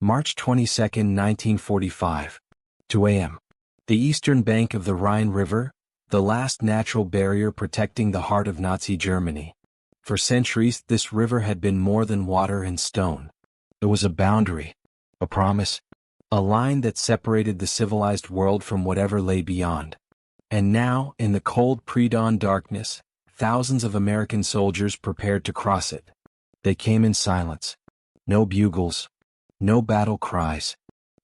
March 22, 1945. 2 a.m. The eastern bank of the Rhine River, the last natural barrier protecting the heart of Nazi Germany. For centuries, this river had been more than water and stone. It was a boundary, a promise, a line that separated the civilized world from whatever lay beyond. And now, in the cold pre-dawn darkness, thousands of American soldiers prepared to cross it. They came in silence. No bugles. No battle cries.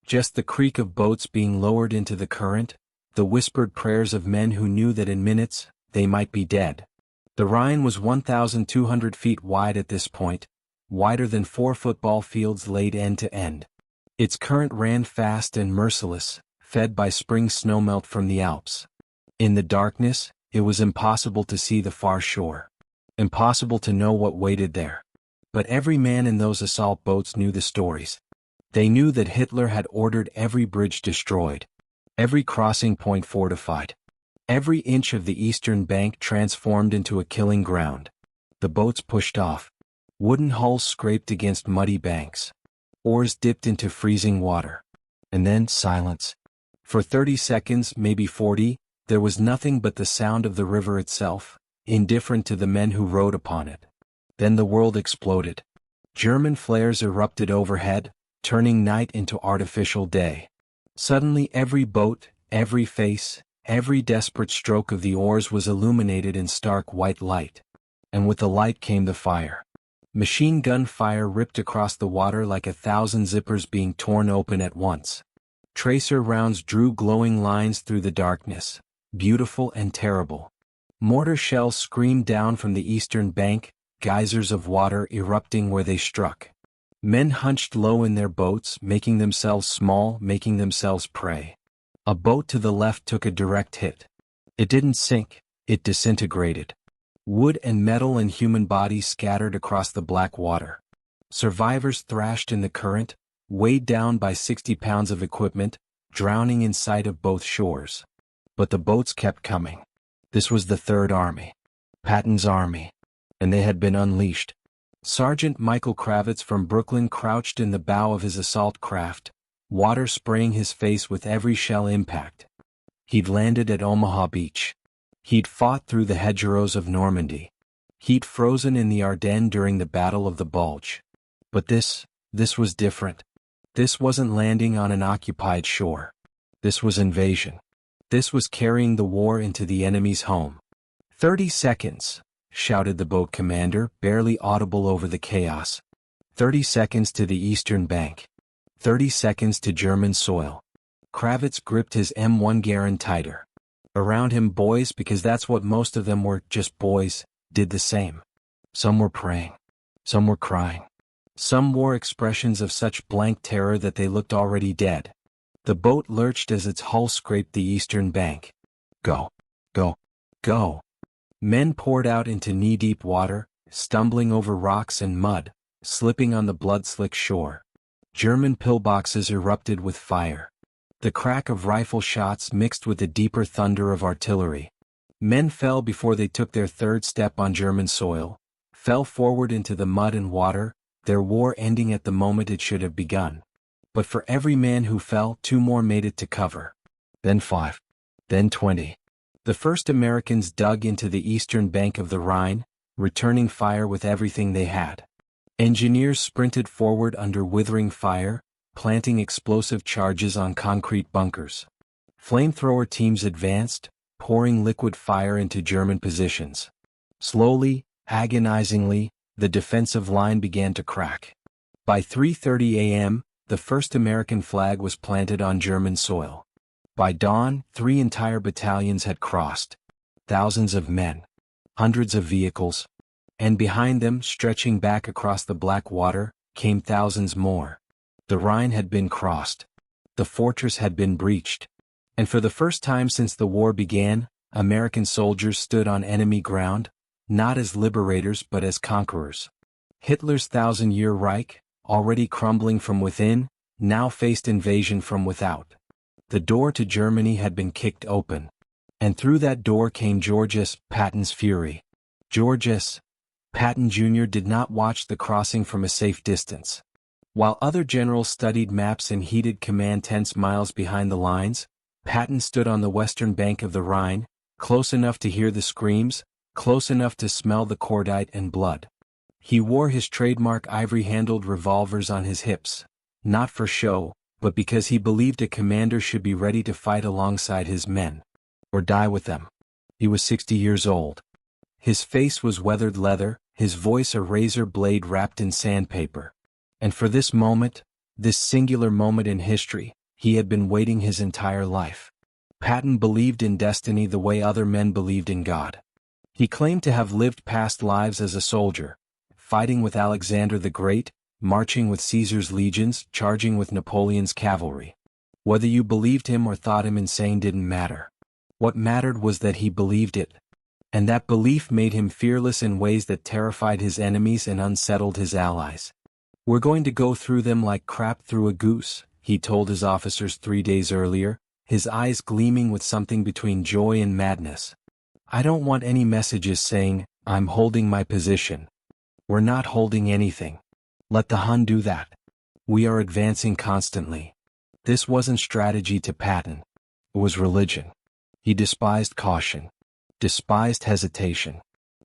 Just the creak of boats being lowered into the current, the whispered prayers of men who knew that in minutes, they might be dead. The Rhine was 1,200 feet wide at this point, wider than 4 football fields laid end to end. Its current ran fast and merciless, fed by spring snowmelt from the Alps. In the darkness, it was impossible to see the far shore. Impossible to know what waited there. But every man in those assault boats knew the stories. They knew that Hitler had ordered every bridge destroyed, every crossing point fortified, every inch of the eastern bank transformed into a killing ground. The boats pushed off. Wooden hulls scraped against muddy banks. Oars dipped into freezing water. And then silence. For 30 seconds, maybe 40, there was nothing but the sound of the river itself, indifferent to the men who rode upon it. Then the world exploded. German flares erupted overhead, turning night into artificial day. Suddenly every boat, every face, every desperate stroke of the oars was illuminated in stark white light. And with the light came the fire. Machine gun fire ripped across the water like 1,000 zippers being torn open at once. Tracer rounds drew glowing lines through the darkness, beautiful and terrible. Mortar shells screamed down from the eastern bank, geysers of water erupting where they struck. Men hunched low in their boats, making themselves small, making themselves prey. A boat to the left took a direct hit. It didn't sink, it disintegrated. Wood and metal and human bodies scattered across the black water. Survivors thrashed in the current, weighed down by 60 pounds of equipment, drowning in sight of both shores. But the boats kept coming. This was the Third Army. Patton's army. And they had been unleashed. Sergeant Michael Kravitz from Brooklyn crouched in the bow of his assault craft, water spraying his face with every shell impact. He'd landed at Omaha Beach. He'd fought through the hedgerows of Normandy. He'd frozen in the Ardennes during the Battle of the Bulge. But this was different. This wasn't landing on an occupied shore. This was invasion. This was carrying the war into the enemy's home. 30 seconds, shouted the boat commander, barely audible over the chaos. 30 seconds to the eastern bank. 30 seconds to German soil. Kravitz gripped his M1 Garand tighter. Around him boys, because that's what most of them were, just boys, did the same. Some were praying. Some were crying. Some wore expressions of such blank terror that they looked already dead. The boat lurched as its hull scraped the eastern bank. Go. Go. Go. Men poured out into knee-deep water, stumbling over rocks and mud, slipping on the blood-slick shore. German pillboxes erupted with fire. The crack of rifle shots mixed with the deeper thunder of artillery. Men fell before they took their third step on German soil, fell forward into the mud and water, their war ending at the moment it should have begun. But for every man who fell, 2 more made it to cover. Then 5. Then 20. The first Americans dug into the eastern bank of the Rhine, returning fire with everything they had. Engineers sprinted forward under withering fire, planting explosive charges on concrete bunkers. Flamethrower teams advanced, pouring liquid fire into German positions. Slowly, agonizingly, the defensive line began to crack. By 3:30 a.m., the first American flag was planted on German soil. By dawn, 3 entire battalions had crossed. Thousands of men. Hundreds of vehicles. And behind them, stretching back across the black water, came thousands more. The Rhine had been crossed. The fortress had been breached. And for the first time since the war began, American soldiers stood on enemy ground, not as liberators but as conquerors. Hitler's 1,000-year Reich, already crumbling from within, now faced invasion from without. The door to Germany had been kicked open. And through that door came George S. Patton's fury. George S. Patton Jr. did not watch the crossing from a safe distance. While other generals studied maps in heated command tents miles behind the lines, Patton stood on the western bank of the Rhine, close enough to hear the screams, close enough to smell the cordite and blood. He wore his trademark ivory-handled revolvers on his hips, not for show, but because he believed a commander should be ready to fight alongside his men, or die with them. He was 60 years old. His face was weathered leather, his voice a razor blade wrapped in sandpaper. And for this moment, this singular moment in history, he had been waiting his entire life. Patton believed in destiny the way other men believed in God. He claimed to have lived past lives as a soldier, fighting with Alexander the Great, marching with Caesar's legions, charging with Napoleon's cavalry. Whether you believed him or thought him insane didn't matter. What mattered was that he believed it. And that belief made him fearless in ways that terrified his enemies and unsettled his allies. "We're going to go through them like crap through a goose," he told his officers 3 days earlier, his eyes gleaming with something between joy and madness. "I don't want any messages saying, 'I'm holding my position.' We're not holding anything. Let the Hun do that. We are advancing constantly." This wasn't strategy to Patton. It was religion. He despised caution. Despised hesitation.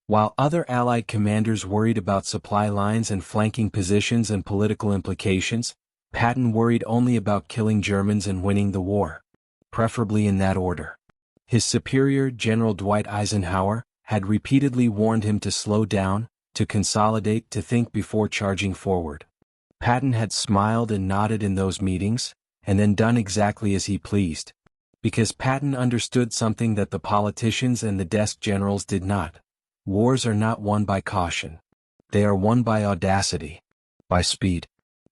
While other Allied commanders worried about supply lines and flanking positions and political implications, Patton worried only about killing Germans and winning the war. Preferably in that order. His superior, General Dwight Eisenhower, had repeatedly warned him to slow down, to consolidate, to think before charging forward. Patton had smiled and nodded in those meetings, and then done exactly as he pleased. Because Patton understood something that the politicians and the desk generals did not. Wars are not won by caution. They are won by audacity. By speed.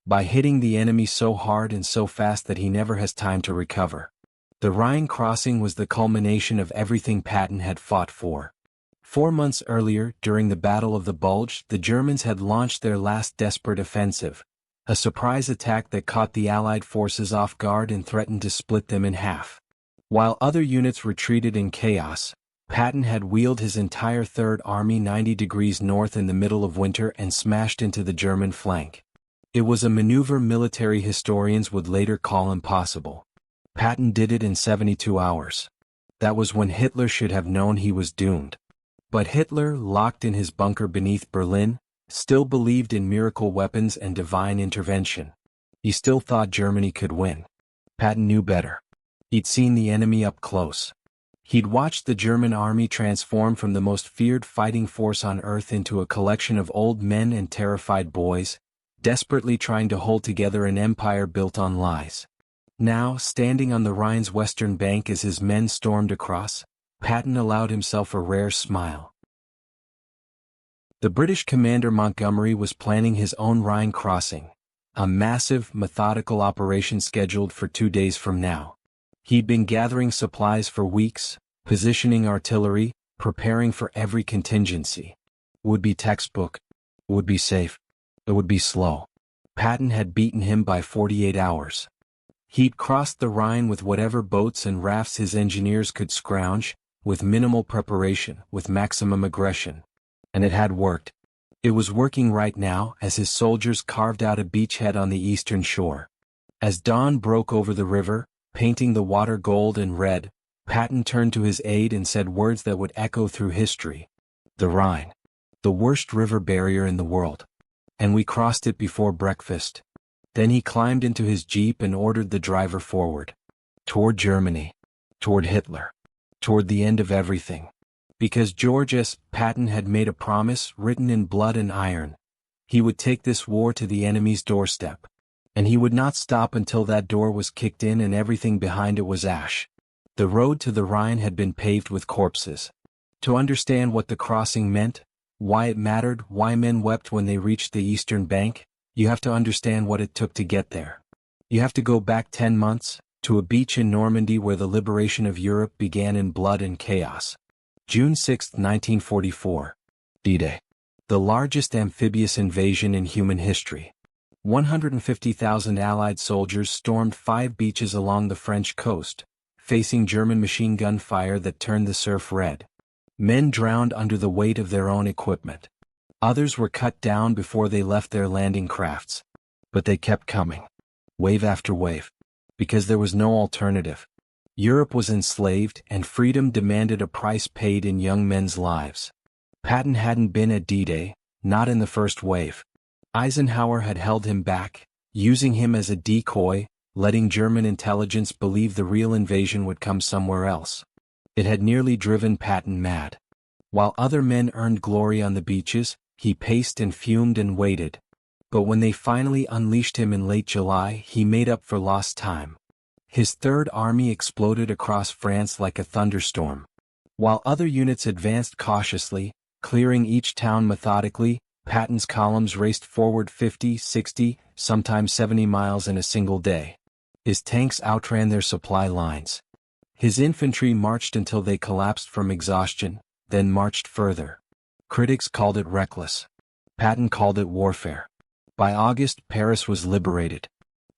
By hitting the enemy so hard and so fast that he never has time to recover. The Rhine crossing was the culmination of everything Patton had fought for. 4 months earlier, during the Battle of the Bulge, the Germans had launched their last desperate offensive. A surprise attack that caught the Allied forces off guard and threatened to split them in half. While other units retreated in chaos, Patton had wheeled his entire Third Army 90 degrees north in the middle of winter and smashed into the German flank. It was a maneuver military historians would later call impossible. Patton did it in 72 hours. That was when Hitler should have known he was doomed. But Hitler, locked in his bunker beneath Berlin, still believed in miracle weapons and divine intervention. He still thought Germany could win. Patton knew better. He'd seen the enemy up close. He'd watched the German army transform from the most feared fighting force on earth into a collection of old men and terrified boys, desperately trying to hold together an empire built on lies. Now, standing on the Rhine's western bank as his men stormed across, Patton allowed himself a rare smile. The British commander Montgomery was planning his own Rhine crossing, a massive, methodical operation scheduled for 2 days from now. He'd been gathering supplies for weeks, positioning artillery, preparing for every contingency. Would be textbook. Would be safe. It would be slow. Patton had beaten him by 48 hours. He'd crossed the Rhine with whatever boats and rafts his engineers could scrounge, with minimal preparation, with maximum aggression. And it had worked. It was working right now as his soldiers carved out a beachhead on the eastern shore. As dawn broke over the river, painting the water gold and red, Patton turned to his aide and said words that would echo through history. "The Rhine. The worst river barrier in the world. And we crossed it before breakfast." Then he climbed into his jeep and ordered the driver forward. Toward Germany. Toward Hitler. Toward the end of everything. Because George S. Patton had made a promise written in blood and iron. He would take this war to the enemy's doorstep. And he would not stop until that door was kicked in and everything behind it was ash. The road to the Rhine had been paved with corpses. To understand what the crossing meant, why it mattered, why men wept when they reached the eastern bank, you have to understand what it took to get there. You have to go back 10 months, to a beach in Normandy where the liberation of Europe began in blood and chaos. June 6, 1944. D-Day. The largest amphibious invasion in human history. 150,000 Allied soldiers stormed 5 beaches along the French coast, facing German machine gun fire that turned the surf red. Men drowned under the weight of their own equipment. Others were cut down before they left their landing crafts. But they kept coming. Wave after wave. Because there was no alternative. Europe was enslaved, and freedom demanded a price paid in young men's lives. Patton hadn't been at D-Day, not in the first wave. Eisenhower had held him back, using him as a decoy, letting German intelligence believe the real invasion would come somewhere else. It had nearly driven Patton mad. While other men earned glory on the beaches, he paced and fumed and waited. But when they finally unleashed him in late July, he made up for lost time. His Third Army exploded across France like a thunderstorm. While other units advanced cautiously, clearing each town methodically, Patton's columns raced forward 50, 60, sometimes 70 miles in a single day. His tanks outran their supply lines. His infantry marched until they collapsed from exhaustion, then marched further. Critics called it reckless. Patton called it warfare. By August, Paris was liberated.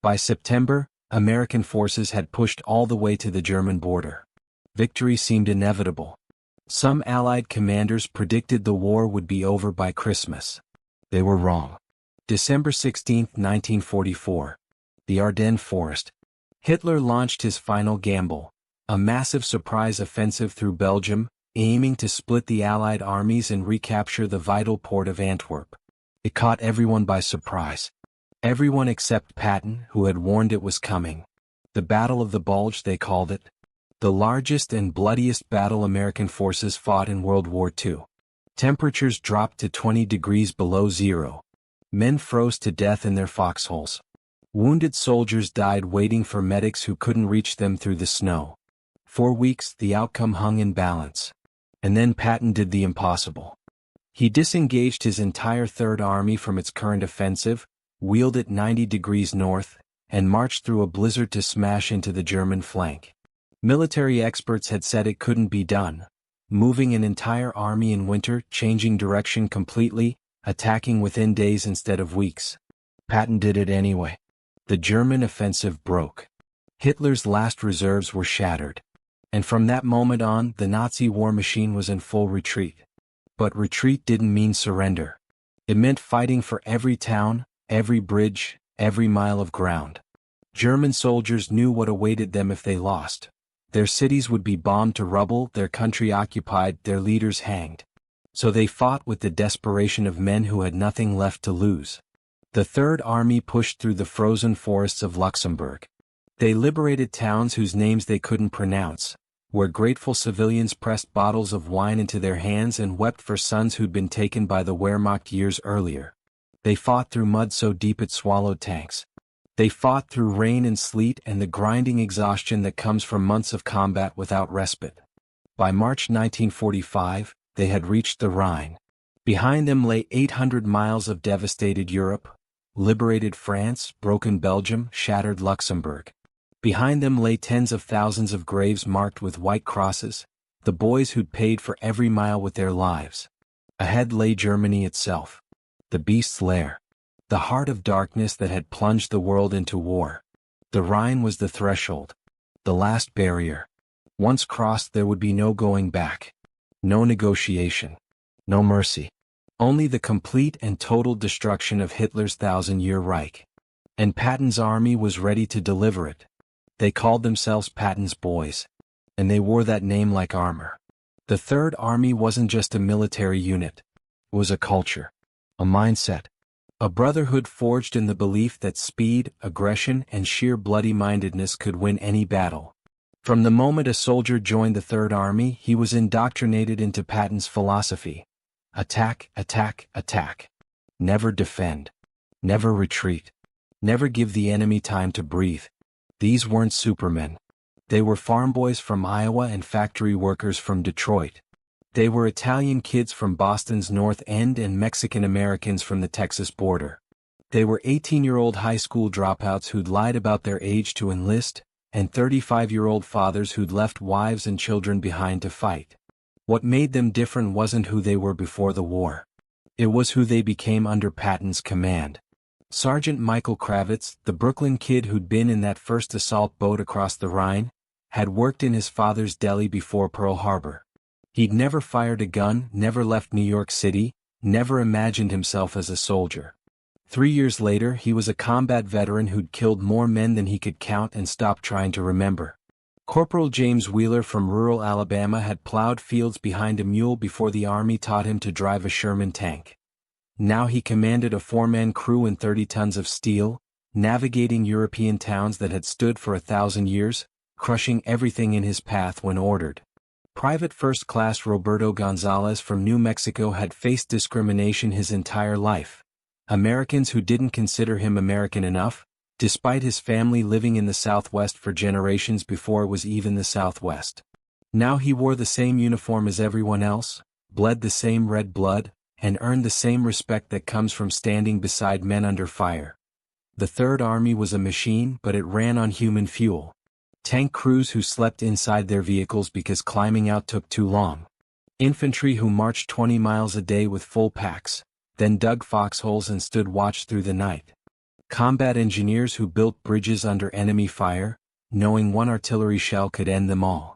By September, American forces had pushed all the way to the German border. Victory seemed inevitable. Some Allied commanders predicted the war would be over by Christmas. They were wrong. December 16, 1944. The Ardennes Forest. Hitler launched his final gamble, a massive surprise offensive through Belgium, aiming to split the Allied armies and recapture the vital port of Antwerp. It caught everyone by surprise. Everyone except Patton, who had warned it was coming. The Battle of the Bulge, they called it. The largest and bloodiest battle American forces fought in World War II. Temperatures dropped to 20 degrees below zero. Men froze to death in their foxholes. Wounded soldiers died waiting for medics who couldn't reach them through the snow. For weeks, the outcome hung in balance. And then Patton did the impossible. He disengaged his entire Third Army from its current offensive, wheeled it 90 degrees north, and marched through a blizzard to smash into the German flank. Military experts had said it couldn't be done. Moving an entire army in winter, changing direction completely, attacking within days instead of weeks. Patton did it anyway. The German offensive broke. Hitler's last reserves were shattered. And from that moment on, the Nazi war machine was in full retreat. But retreat didn't mean surrender. It meant fighting for every town, every bridge, every mile of ground. German soldiers knew what awaited them if they lost. Their cities would be bombed to rubble, their country occupied, their leaders hanged. So they fought with the desperation of men who had nothing left to lose. The Third Army pushed through the frozen forests of Luxembourg. They liberated towns whose names they couldn't pronounce, where grateful civilians pressed bottles of wine into their hands and wept for sons who'd been taken by the Wehrmacht years earlier. They fought through mud so deep it swallowed tanks. They fought through rain and sleet and the grinding exhaustion that comes from months of combat without respite. By March 1945, they had reached the Rhine. Behind them lay 800 miles of devastated Europe, liberated France, broken Belgium, shattered Luxembourg. Behind them lay tens of thousands of graves marked with white crosses, the boys who'd paid for every mile with their lives. Ahead lay Germany itself, the beast's lair. The heart of darkness that had plunged the world into war. The Rhine was the threshold. The last barrier. Once crossed, there would be no going back. No negotiation. No mercy. Only the complete and total destruction of Hitler's 1,000-year Reich. And Patton's army was ready to deliver it. They called themselves Patton's Boys. And they wore that name like armor. The Third Army wasn't just a military unit. It was a culture. A mindset. A brotherhood forged in the belief that speed, aggression, and sheer bloody-mindedness could win any battle. From the moment a soldier joined the Third Army, he was indoctrinated into Patton's philosophy. Attack, attack, attack. Never defend. Never retreat. Never give the enemy time to breathe. These weren't supermen. They were farm boys from Iowa and factory workers from Detroit. They were Italian kids from Boston's North End and Mexican Americans from the Texas border. They were 18-year-old high school dropouts who'd lied about their age to enlist, and 35-year-old fathers who'd left wives and children behind to fight. What made them different wasn't who they were before the war. It was who they became under Patton's command. Sergeant Michael Kravitz, the Brooklyn kid who'd been in that first assault boat across the Rhine, had worked in his father's deli before Pearl Harbor. He'd never fired a gun, never left New York City, never imagined himself as a soldier. 3 years later, he was a combat veteran who'd killed more men than he could count and stopped trying to remember. Corporal James Wheeler from rural Alabama had plowed fields behind a mule before the Army taught him to drive a Sherman tank. Now he commanded a 4-man crew and 30 tons of steel, navigating European towns that had stood for 1,000 years, crushing everything in his path when ordered. Private First Class Roberto Gonzalez from New Mexico had faced discrimination his entire life. Americans who didn't consider him American enough, despite his family living in the Southwest for generations before it was even the Southwest. Now he wore the same uniform as everyone else, bled the same red blood, and earned the same respect that comes from standing beside men under fire. The Third Army was a machine, but it ran on human fuel. Tank crews who slept inside their vehicles because climbing out took too long. Infantry who marched 20 miles a day with full packs, then dug foxholes and stood watch through the night. Combat engineers who built bridges under enemy fire, knowing one artillery shell could end them all.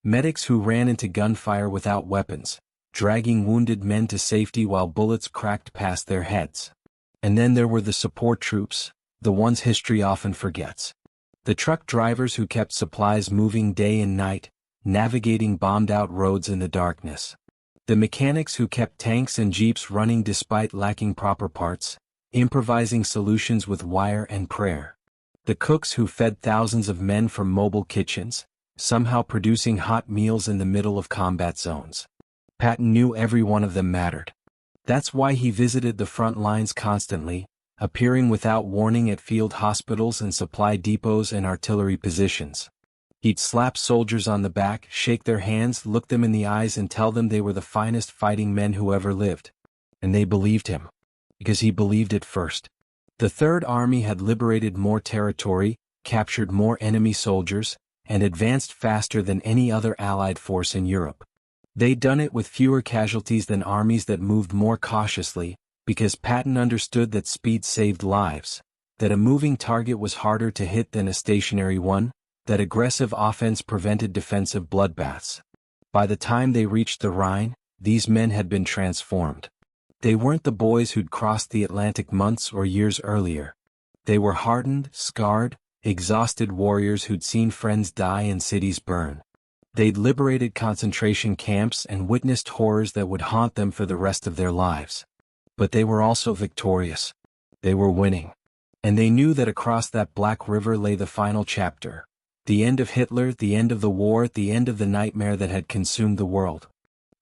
Medics who ran into gunfire without weapons, dragging wounded men to safety while bullets cracked past their heads. And then there were the support troops, the ones history often forgets. The truck drivers who kept supplies moving day and night, navigating bombed-out roads in the darkness. The mechanics who kept tanks and jeeps running despite lacking proper parts, improvising solutions with wire and prayer. The cooks who fed thousands of men from mobile kitchens, somehow producing hot meals in the middle of combat zones. Patton knew every one of them mattered. That's why he visited the front lines constantly, appearing without warning at field hospitals and supply depots and artillery positions. He'd slap soldiers on the back, shake their hands, look them in the eyes and tell them they were the finest fighting men who ever lived. And they believed him. Because he believed it first. The Third Army had liberated more territory, captured more enemy soldiers, and advanced faster than any other Allied force in Europe. They'd done it with fewer casualties than armies that moved more cautiously, because Patton understood that speed saved lives, that a moving target was harder to hit than a stationary one, that aggressive offense prevented defensive bloodbaths. By the time they reached the Rhine, these men had been transformed. They weren't the boys who'd crossed the Atlantic months or years earlier. They were hardened, scarred, exhausted warriors who'd seen friends die and cities burn. They'd liberated concentration camps and witnessed horrors that would haunt them for the rest of their lives. But they were also victorious. They were winning. And they knew that across that black river lay the final chapter. The end of Hitler, the end of the war, the end of the nightmare that had consumed the world.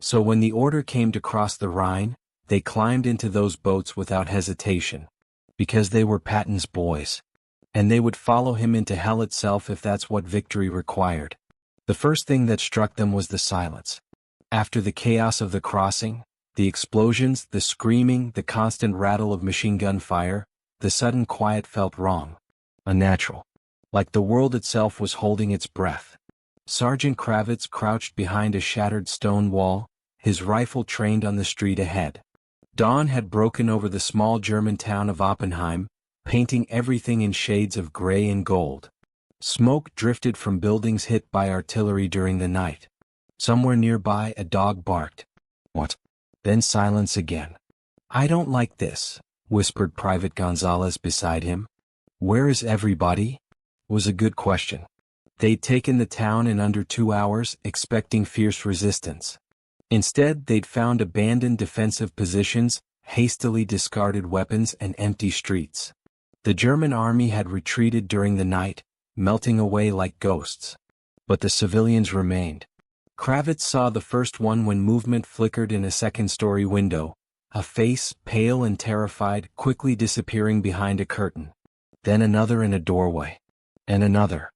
So when the order came to cross the Rhine, they climbed into those boats without hesitation. Because they were Patton's boys. And they would follow him into hell itself if that's what victory required. The first thing that struck them was the silence. After the chaos of the crossing, the explosions, the screaming, the constant rattle of machine gun fire, the sudden quiet felt wrong. Unnatural. Like the world itself was holding its breath. Sergeant Kravitz crouched behind a shattered stone wall, his rifle trained on the street ahead. Dawn had broken over the small German town of Oppenheim, painting everything in shades of gray and gold. Smoke drifted from buildings hit by artillery during the night. Somewhere nearby a dog barked. What? Then silence again. "I don't like this," whispered Private Gonzalez beside him. "Where is everybody?" Was a good question. They'd taken the town in under 2 hours, expecting fierce resistance. Instead, they'd found abandoned defensive positions, hastily discarded weapons and empty streets. The German army had retreated during the night, melting away like ghosts. But the civilians remained. Kravitz saw the first one when movement flickered in a second-story window, a face, pale and terrified, quickly disappearing behind a curtain. Then another in a doorway. And another.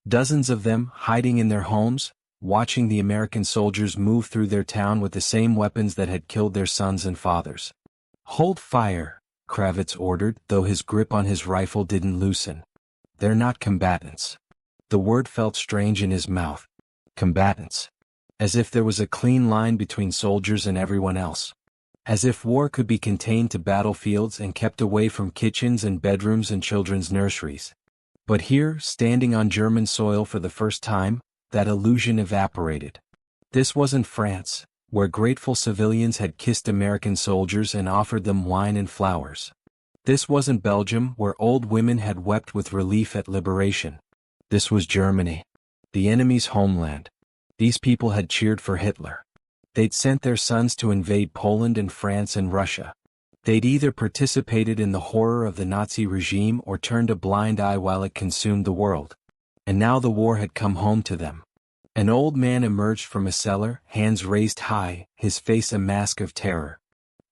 Dozens of them, hiding in their homes, watching the American soldiers move through their town with the same weapons that had killed their sons and fathers. "Hold fire," Kravitz ordered, though his grip on his rifle didn't loosen. "They're not combatants." The word felt strange in his mouth. Combatants. As if there was a clean line between soldiers and everyone else. As if war could be contained to battlefields and kept away from kitchens and bedrooms and children's nurseries. But here, standing on German soil for the first time, that illusion evaporated. This wasn't France, where grateful civilians had kissed American soldiers and offered them wine and flowers. This wasn't Belgium, where old women had wept with relief at liberation. This was Germany, the enemy's homeland. These people had cheered for Hitler. They'd sent their sons to invade Poland and France and Russia. They'd either participated in the horror of the Nazi regime or turned a blind eye while it consumed the world. And now the war had come home to them. An old man emerged from a cellar, hands raised high, his face a mask of terror.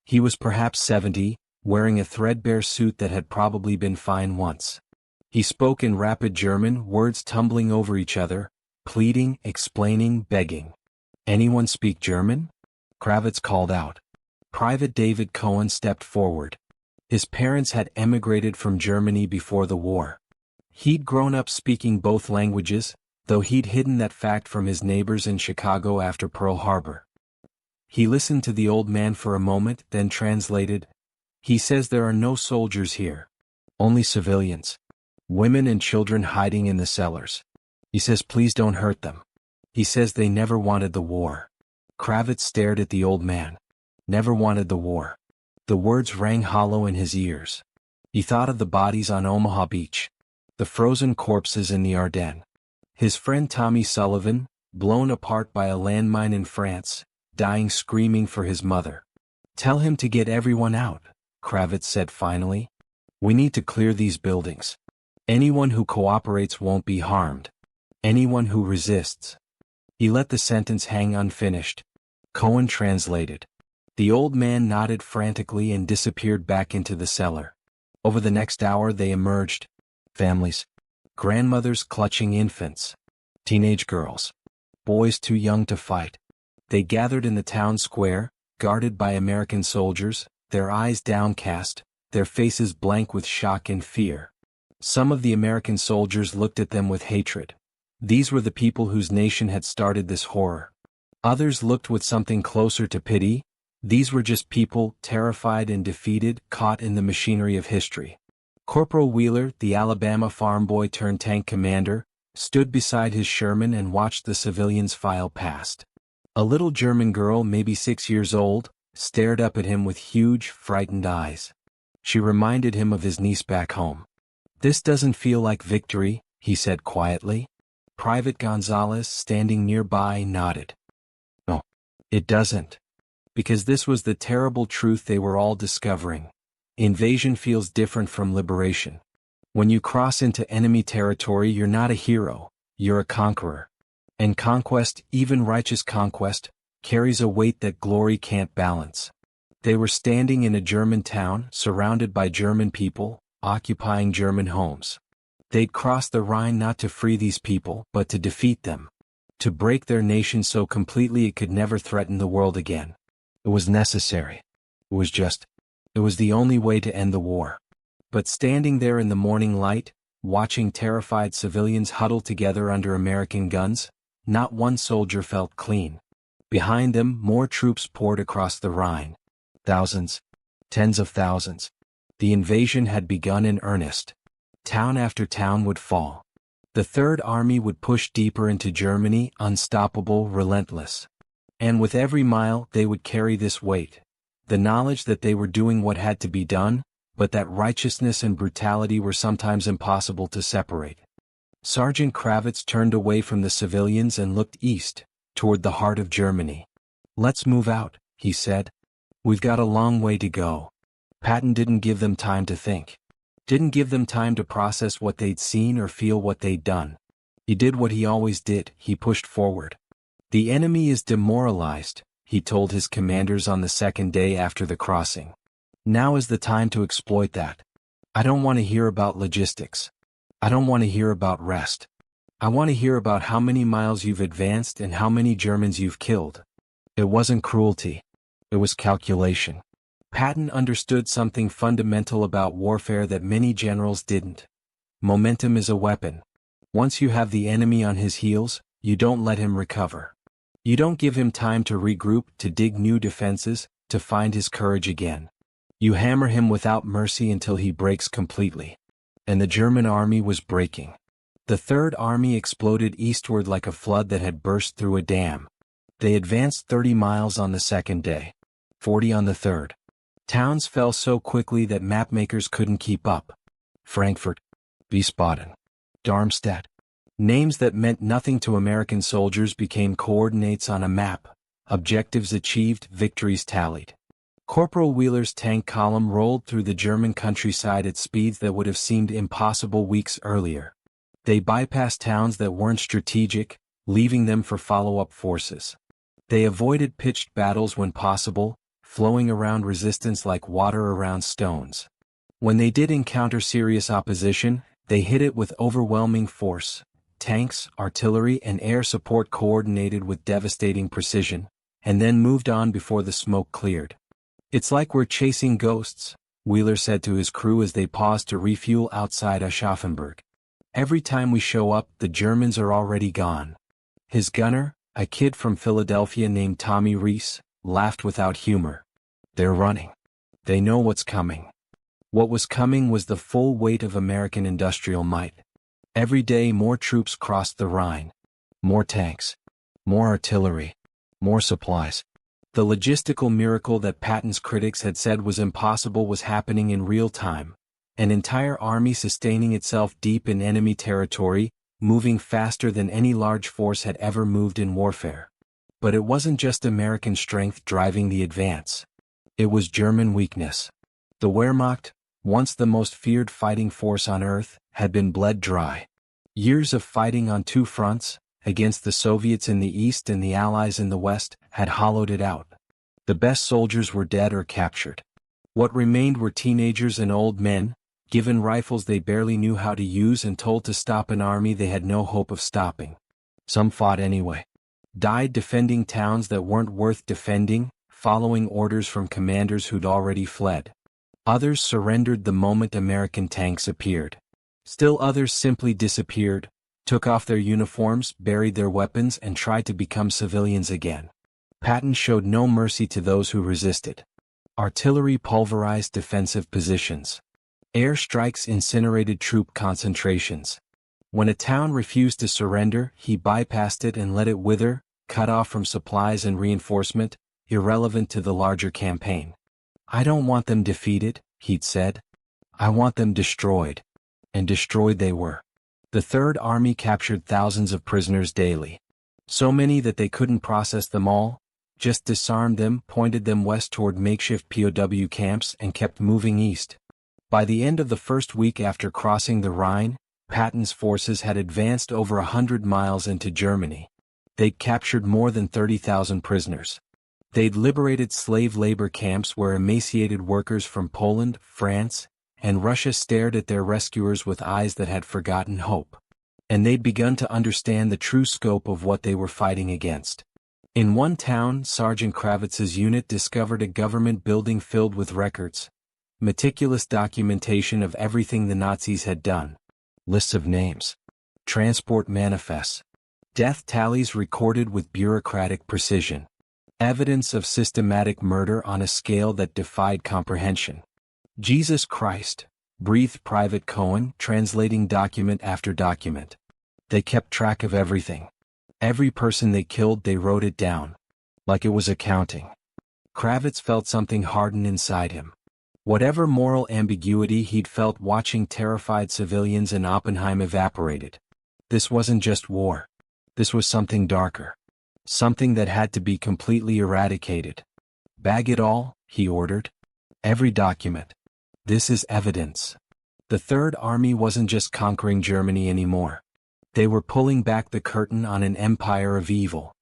He was perhaps 70, wearing a threadbare suit that had probably been fine once. He spoke in rapid German, words tumbling over each other, pleading, explaining, begging. "Anyone speak German?" Kravitz called out. Private David Cohen stepped forward. His parents had emigrated from Germany before the war. He'd grown up speaking both languages, though he'd hidden that fact from his neighbors in Chicago after Pearl Harbor. He listened to the old man for a moment, then translated. "He says there are no soldiers here. Only civilians. Women and children hiding in the cellars. He says please don't hurt them. He says they never wanted the war." Kravitz stared at the old man. Never wanted the war. The words rang hollow in his ears. He thought of the bodies on Omaha Beach. The frozen corpses in the Ardennes. His friend Tommy Sullivan, blown apart by a landmine in France, dying screaming for his mother. "Tell him to get everyone out," Kravitz said finally. "We need to clear these buildings. Anyone who cooperates won't be harmed. Anyone who resists." He let the sentence hang unfinished. Cohen translated. The old man nodded frantically and disappeared back into the cellar. Over the next hour they emerged. Families. Grandmothers clutching infants. Teenage girls. Boys too young to fight. They gathered in the town square, guarded by American soldiers, their eyes downcast, their faces blank with shock and fear. Some of the American soldiers looked at them with hatred. These were the people whose nation had started this horror. Others looked with something closer to pity. These were just people, terrified and defeated, caught in the machinery of history. Corporal Wheeler, the Alabama farm boy turned tank commander, stood beside his Sherman and watched the civilians file past. A little German girl, maybe 6 years old, stared up at him with huge, frightened eyes. She reminded him of his niece back home. "This doesn't feel like victory," he said quietly. Private Gonzalez, standing nearby, nodded. "No, it doesn't." Because this was the terrible truth they were all discovering. Invasion feels different from liberation. When you cross into enemy territory, you're not a hero, you're a conqueror. And conquest, even righteous conquest, carries a weight that glory can't balance. They were standing in a German town, surrounded by German people, occupying German homes. They'd crossed the Rhine not to free these people, but to defeat them. To break their nation so completely it could never threaten the world again. It was necessary. It was the only way to end the war. But standing there in the morning light, watching terrified civilians huddle together under American guns, not one soldier felt clean. Behind them, more troops poured across the Rhine. Thousands. Tens of thousands. The invasion had begun in earnest. Town after town would fall. The Third Army would push deeper into Germany, unstoppable, relentless. And with every mile, they would carry this weight. The knowledge that they were doing what had to be done, but that righteousness and brutality were sometimes impossible to separate. Sergeant Kravitz turned away from the civilians and looked east, toward the heart of Germany. "Let's move out," he said. "We've got a long way to go." Patton didn't give them time to think. Didn't give them time to process what they'd seen or feel what they'd done. He did what he always did, he pushed forward. "The enemy is demoralized," he told his commanders on the second day after the crossing. "Now is the time to exploit that. I don't want to hear about logistics. I don't want to hear about rest. I want to hear about how many miles you've advanced and how many Germans you've killed." It wasn't cruelty. It was calculation. Patton understood something fundamental about warfare that many generals didn't. Momentum is a weapon. Once you have the enemy on his heels, you don't let him recover. You don't give him time to regroup, to dig new defenses, to find his courage again. You hammer him without mercy until he breaks completely. And the German army was breaking. The Third Army exploded eastward like a flood that had burst through a dam. They advanced 30 miles on the second day. 40 on the third. Towns fell so quickly that mapmakers couldn't keep up. Frankfurt, Wiesbaden, Darmstadt. Names that meant nothing to American soldiers became coordinates on a map. Objectives achieved, victories tallied. Corporal Wheeler's tank column rolled through the German countryside at speeds that would have seemed impossible weeks earlier. They bypassed towns that weren't strategic, leaving them for follow-up forces. They avoided pitched battles when possible, flowing around resistance like water around stones. When they did encounter serious opposition, they hit it with overwhelming force. Tanks, artillery, and air support coordinated with devastating precision, and then moved on before the smoke cleared. "It's like we're chasing ghosts," Wheeler said to his crew as they paused to refuel outside Aschaffenburg. "Every time we show up, the Germans are already gone." His gunner, a kid from Philadelphia named Tommy Reese, laughed without humor. "They're running. They know what's coming." What was coming was the full weight of American industrial might. Every day more troops crossed the Rhine. More tanks. More artillery. More supplies. The logistical miracle that Patton's critics had said was impossible was happening in real time. An entire army sustaining itself deep in enemy territory, moving faster than any large force had ever moved in warfare. But it wasn't just American strength driving the advance. It was German weakness. The Wehrmacht, once the most feared fighting force on earth, had been bled dry. Years of fighting on two fronts, against the Soviets in the east and the Allies in the west, had hollowed it out. The best soldiers were dead or captured. What remained were teenagers and old men, given rifles they barely knew how to use and told to stop an army they had no hope of stopping. Some fought anyway. Died defending towns that weren't worth defending, following orders from commanders who'd already fled. Others surrendered the moment American tanks appeared. Still others simply disappeared, took off their uniforms, buried their weapons, and tried to become civilians again. Patton showed no mercy to those who resisted. Artillery pulverized defensive positions. Air strikes incinerated troop concentrations. When a town refused to surrender, he bypassed it and let it wither, cut off from supplies and reinforcement, irrelevant to the larger campaign. "I don't want them defeated," he'd said. "I want them destroyed." And destroyed they were. The Third Army captured thousands of prisoners daily. So many that they couldn't process them all, just disarmed them, pointed them west toward makeshift POW camps, and kept moving east. By the end of the first week after crossing the Rhine, Patton's forces had advanced over 100 miles into Germany. They'd captured more than 30,000 prisoners. They'd liberated slave labor camps where emaciated workers from Poland, France, and Russia stared at their rescuers with eyes that had forgotten hope. And they'd begun to understand the true scope of what they were fighting against. In one town, Sergeant Kravitz's unit discovered a government building filled with records. Meticulous documentation of everything the Nazis had done. Lists of names. Transport manifests. Death tallies recorded with bureaucratic precision. Evidence of systematic murder on a scale that defied comprehension. "Jesus Christ," breathed Private Cohen, translating document after document. They kept track of everything. Every person they killed, they wrote it down. Like it was accounting. Kravitz felt something harden inside him. Whatever moral ambiguity he'd felt watching terrified civilians in Oppenheim evaporated. This wasn't just war. This was something darker. Something that had to be completely eradicated. "Bag it all," he ordered. "Every document. This is evidence." The Third Army wasn't just conquering Germany anymore. They were pulling back the curtain on an empire of evil.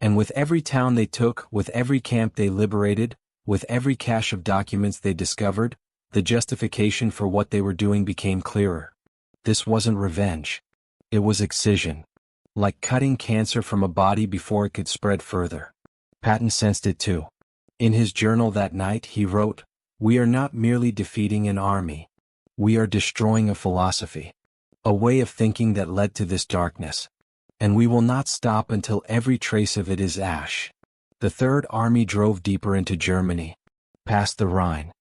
And with every town they took, with every camp they liberated, with every cache of documents they discovered, the justification for what they were doing became clearer. This wasn't revenge. It was excision. Like cutting cancer from a body before it could spread further. Patton sensed it too. In his journal that night he wrote, "We are not merely defeating an army. We are destroying a philosophy. A way of thinking that led to this darkness. And we will not stop until every trace of it is ash." The Third Army drove deeper into Germany. Past the Rhine.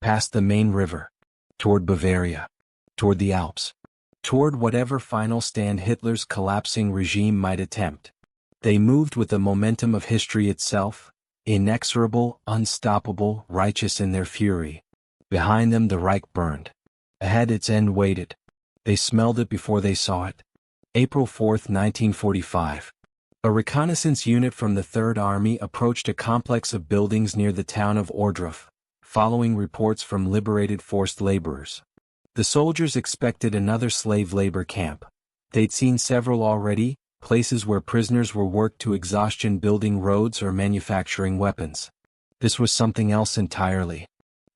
Past the main river. Toward Bavaria. Toward the Alps. Toward whatever final stand Hitler's collapsing regime might attempt. They moved with the momentum of history itself, inexorable, unstoppable, righteous in their fury. Behind them the Reich burned. Ahead its end waited. They smelled it before they saw it. April 4, 1945. A reconnaissance unit from the Third Army approached a complex of buildings near the town of Ohrdruf, following reports from liberated forced laborers. The soldiers expected another slave labor camp. They'd seen several already, places where prisoners were worked to exhaustion building roads or manufacturing weapons. This was something else entirely.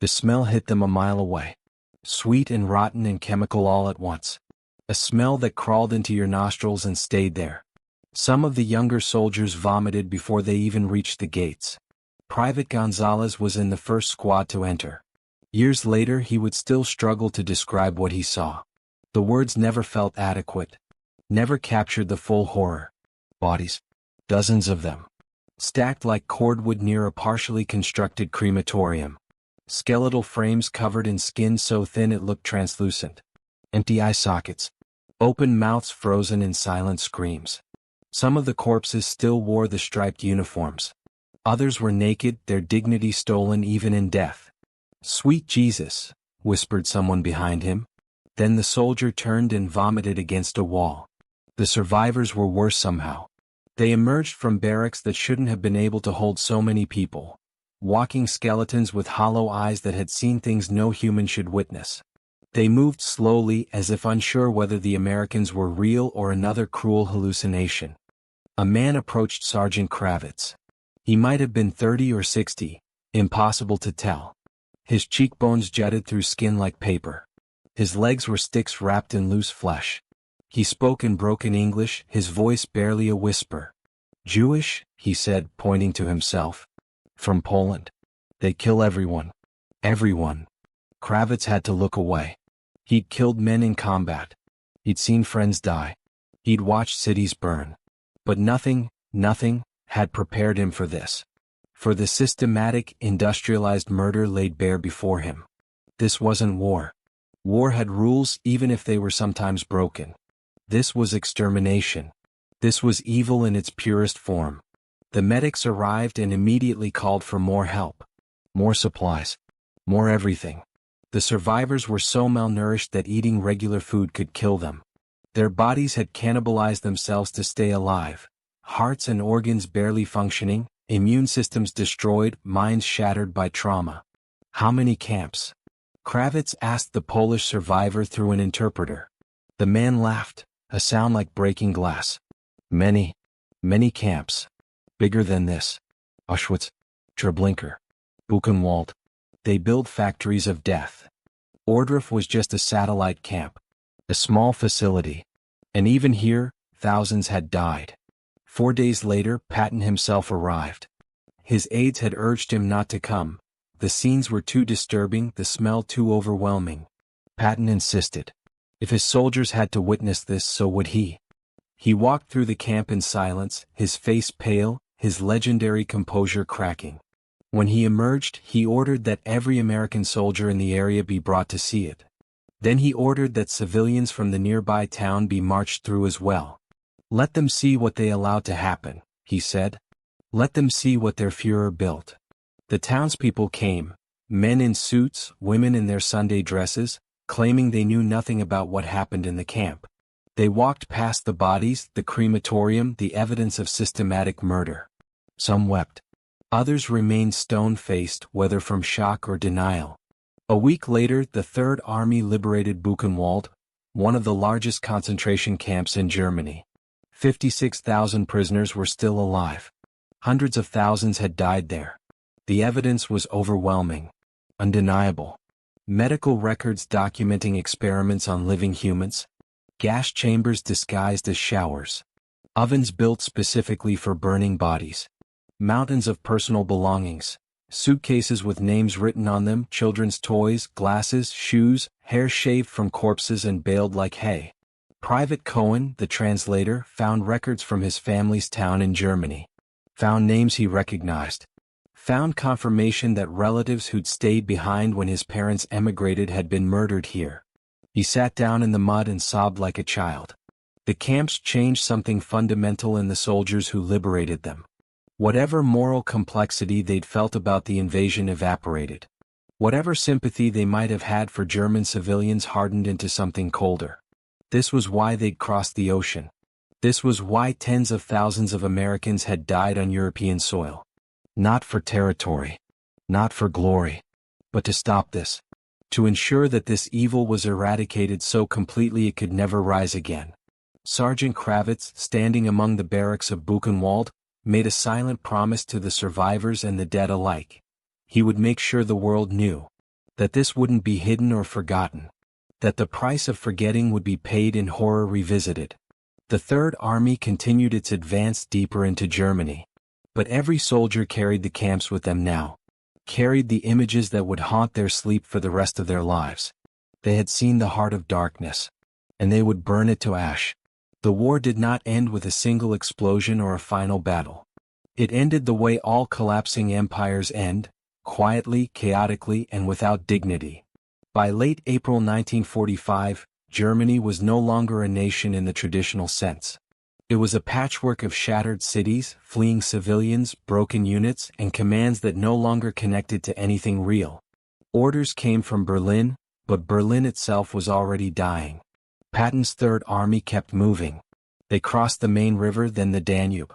The smell hit them a mile away. Sweet and rotten and chemical all at once. A smell that crawled into your nostrils and stayed there. Some of the younger soldiers vomited before they even reached the gates. Private Gonzalez was in the first squad to enter. Years later he would still struggle to describe what he saw. The words never felt adequate. Never captured the full horror. Bodies. Dozens of them. Stacked like cordwood near a partially constructed crematorium. Skeletal frames covered in skin so thin it looked translucent. Empty eye sockets. Open mouths frozen in silent screams. Some of the corpses still wore the striped uniforms. Others were naked, their dignity stolen even in death. "Sweet Jesus," whispered someone behind him. Then the soldier turned and vomited against a wall. The survivors were worse somehow. They emerged from barracks that shouldn't have been able to hold so many people. Walking skeletons with hollow eyes that had seen things no human should witness. They moved slowly as if unsure whether the Americans were real or another cruel hallucination. A man approached Sergeant Kravitz. He might have been 30 or 60, impossible to tell. His cheekbones jutted through skin like paper. His legs were sticks wrapped in loose flesh. He spoke in broken English, his voice barely a whisper. "Jewish?" he said, pointing to himself. "From Poland. They kill everyone. Everyone." Kravitz had to look away. He'd killed men in combat. He'd seen friends die. He'd watched cities burn. But nothing had prepared him for this. For the systematic, industrialized murder laid bare before him. This wasn't war. War had rules even if they were sometimes broken. This was extermination. This was evil in its purest form. The medics arrived and immediately called for more help. More supplies. More everything. The survivors were so malnourished that eating regular food could kill them. Their bodies had cannibalized themselves to stay alive. Hearts and organs barely functioning, immune systems destroyed, minds shattered by trauma. How many camps? Kravitz asked the Polish survivor through an interpreter. The man laughed, a sound like breaking glass. Many camps. Bigger than this. Auschwitz, Treblinka, Buchenwald. They build factories of death. Ohrdruf was just a satellite camp. A small facility. And even here, thousands had died. 4 days later, Patton himself arrived. His aides had urged him not to come. The scenes were too disturbing, the smell too overwhelming. Patton insisted. If his soldiers had to witness this, so would he. He walked through the camp in silence, his face pale, his legendary composure cracking. When he emerged, he ordered that every American soldier in the area be brought to see it. Then he ordered that civilians from the nearby town be marched through as well. "Let them see what they allowed to happen," he said. "Let them see what their Führer built." The townspeople came, men in suits, women in their Sunday dresses, claiming they knew nothing about what happened in the camp. They walked past the bodies, the crematorium, the evidence of systematic murder. Some wept. Others remained stone-faced, whether from shock or denial. A week later, the Third Army liberated Buchenwald, one of the largest concentration camps in Germany. 56,000 prisoners were still alive. Hundreds of thousands had died there. The evidence was overwhelming, undeniable. Medical records documenting experiments on living humans. Gas chambers disguised as showers. Ovens built specifically for burning bodies. Mountains of personal belongings. Suitcases with names written on them, children's toys, glasses, shoes, hair shaved from corpses and baled like hay. Private Cohen, the translator, found records from his family's town in Germany. Found names he recognized. Found confirmation that relatives who'd stayed behind when his parents emigrated had been murdered here. He sat down in the mud and sobbed like a child. The camps changed something fundamental in the soldiers who liberated them. Whatever moral complexity they'd felt about the invasion evaporated. Whatever sympathy they might have had for German civilians hardened into something colder. This was why they'd crossed the ocean. This was why tens of thousands of Americans had died on European soil. Not for territory. Not for glory. But to stop this. To ensure that this evil was eradicated so completely it could never rise again. Sergeant Kravitz, standing among the barracks of Buchenwald, made a silent promise to the survivors and the dead alike. He would make sure the world knew. That this wouldn't be hidden or forgotten. That the price of forgetting would be paid in horror revisited. The Third Army continued its advance deeper into Germany. But every soldier carried the camps with them now. Carried the images that would haunt their sleep for the rest of their lives. They had seen the heart of darkness. And they would burn it to ash. The war did not end with a single explosion or a final battle. It ended the way all collapsing empires end, quietly, chaotically, and without dignity. By late April 1945, Germany was no longer a nation in the traditional sense. It was a patchwork of shattered cities, fleeing civilians, broken units, and commands that no longer connected to anything real. Orders came from Berlin, but Berlin itself was already dying. Patton's Third Army kept moving. They crossed the main river, then the Danube.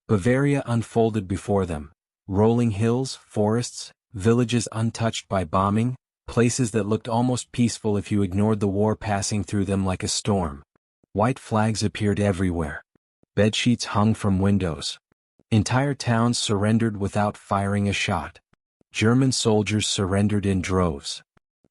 Bavaria unfolded before them. Rolling hills, forests, villages untouched by bombing, places that looked almost peaceful if you ignored the war passing through them like a storm. White flags appeared everywhere. Bedsheets hung from windows. Entire towns surrendered without firing a shot. German soldiers surrendered in droves.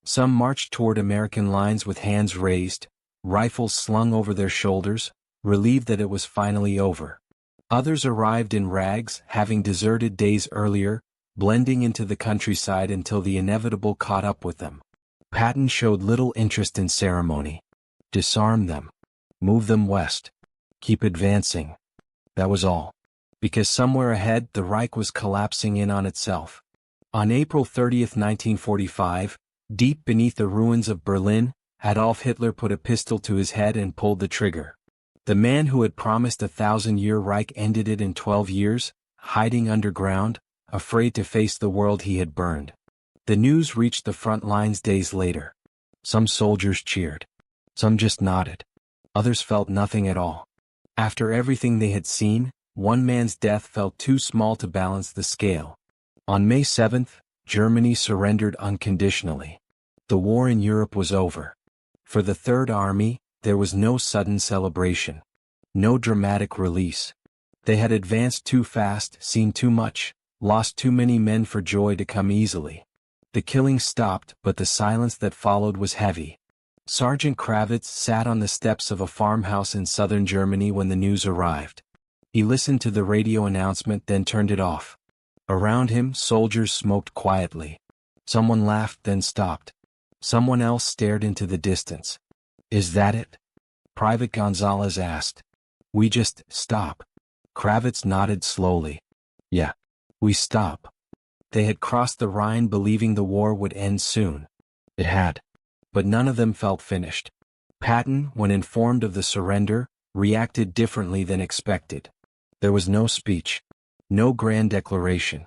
Some marched toward American lines with hands raised, rifles slung over their shoulders, relieved that it was finally over. Others arrived in rags, having deserted days earlier, blending into the countryside until the inevitable caught up with them. Patton showed little interest in ceremony. Disarm them. Move them west. Keep advancing. That was all. Because somewhere ahead the Reich was collapsing in on itself. On April 30, 1945, deep beneath the ruins of Berlin, Adolf Hitler put a pistol to his head and pulled the trigger. The man who had promised a 1,000-year Reich ended it in 12 years, hiding underground, afraid to face the world he had burned. The news reached the front lines days later. Some soldiers cheered. Some just nodded. Others felt nothing at all. After everything they had seen, one man's death felt too small to balance the scale. On May 7th, Germany surrendered unconditionally. The war in Europe was over. For the Third Army, there was no sudden celebration. No dramatic release. They had advanced too fast, seen too much, lost too many men for joy to come easily. The killing stopped, but the silence that followed was heavy. Sergeant Kravitz sat on the steps of a farmhouse in southern Germany when the news arrived. He listened to the radio announcement, then turned it off. Around him, soldiers smoked quietly. Someone laughed, then stopped. Someone else stared into the distance. "Is that it?" Private Gonzalez asked. "We just stop." Kravitz nodded slowly. "Yeah. We stop." They had crossed the Rhine believing the war would end soon. It had. But none of them felt finished. Patton, when informed of the surrender, reacted differently than expected. There was no speech. No grand declaration.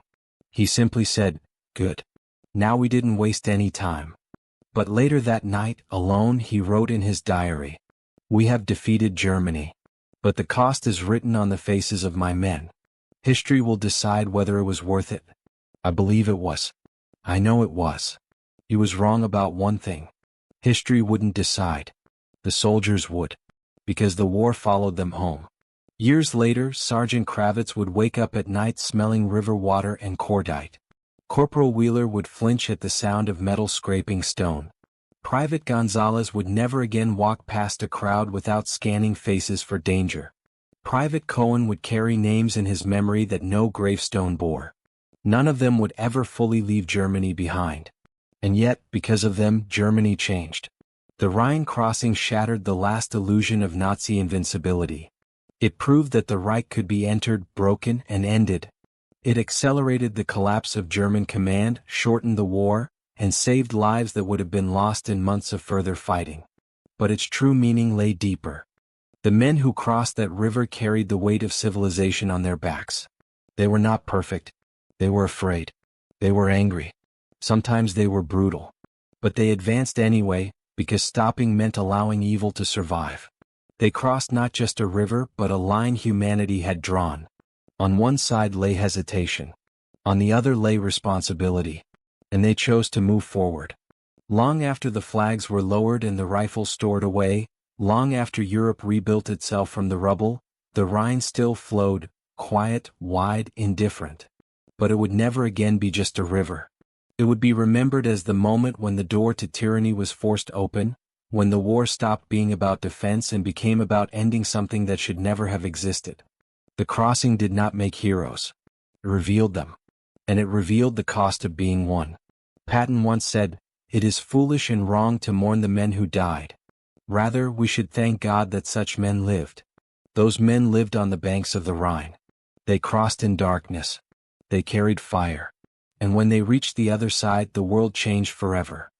He simply said, "Good. Now we didn't waste any time." But later that night, alone, he wrote in his diary, "We have defeated Germany. But the cost is written on the faces of my men. History will decide whether it was worth it." I believe it was. I know it was. He was wrong about one thing. History wouldn't decide. The soldiers would. Because the war followed them home. Years later, Sergeant Kravitz would wake up at night smelling river water and cordite. Corporal Wheeler would flinch at the sound of metal scraping stone. Private Gonzalez would never again walk past a crowd without scanning faces for danger. Private Cohen would carry names in his memory that no gravestone bore. None of them would ever fully leave Germany behind. And yet, because of them, Germany changed. The Rhine crossing shattered the last illusion of Nazi invincibility. It proved that the Reich could be entered, broken, and ended. It accelerated the collapse of German command, shortened the war, and saved lives that would have been lost in months of further fighting. But its true meaning lay deeper. The men who crossed that river carried the weight of civilization on their backs. They were not perfect. They were afraid. They were angry. Sometimes they were brutal. But they advanced anyway, because stopping meant allowing evil to survive. They crossed not just a river but a line humanity had drawn. On one side lay hesitation. On the other lay responsibility. And they chose to move forward. Long after the flags were lowered and the rifles stored away, long after Europe rebuilt itself from the rubble, the Rhine still flowed, quiet, wide, indifferent. But it would never again be just a river. It would be remembered as the moment when the door to tyranny was forced open, when the war stopped being about defense and became about ending something that should never have existed. The crossing did not make heroes. It revealed them. And it revealed the cost of being one. Patton once said, "It is foolish and wrong to mourn the men who died. Rather, we should thank God that such men lived." Those men lived on the banks of the Rhine. They crossed in darkness. They carried fire. And when they reached the other side, the world changed forever.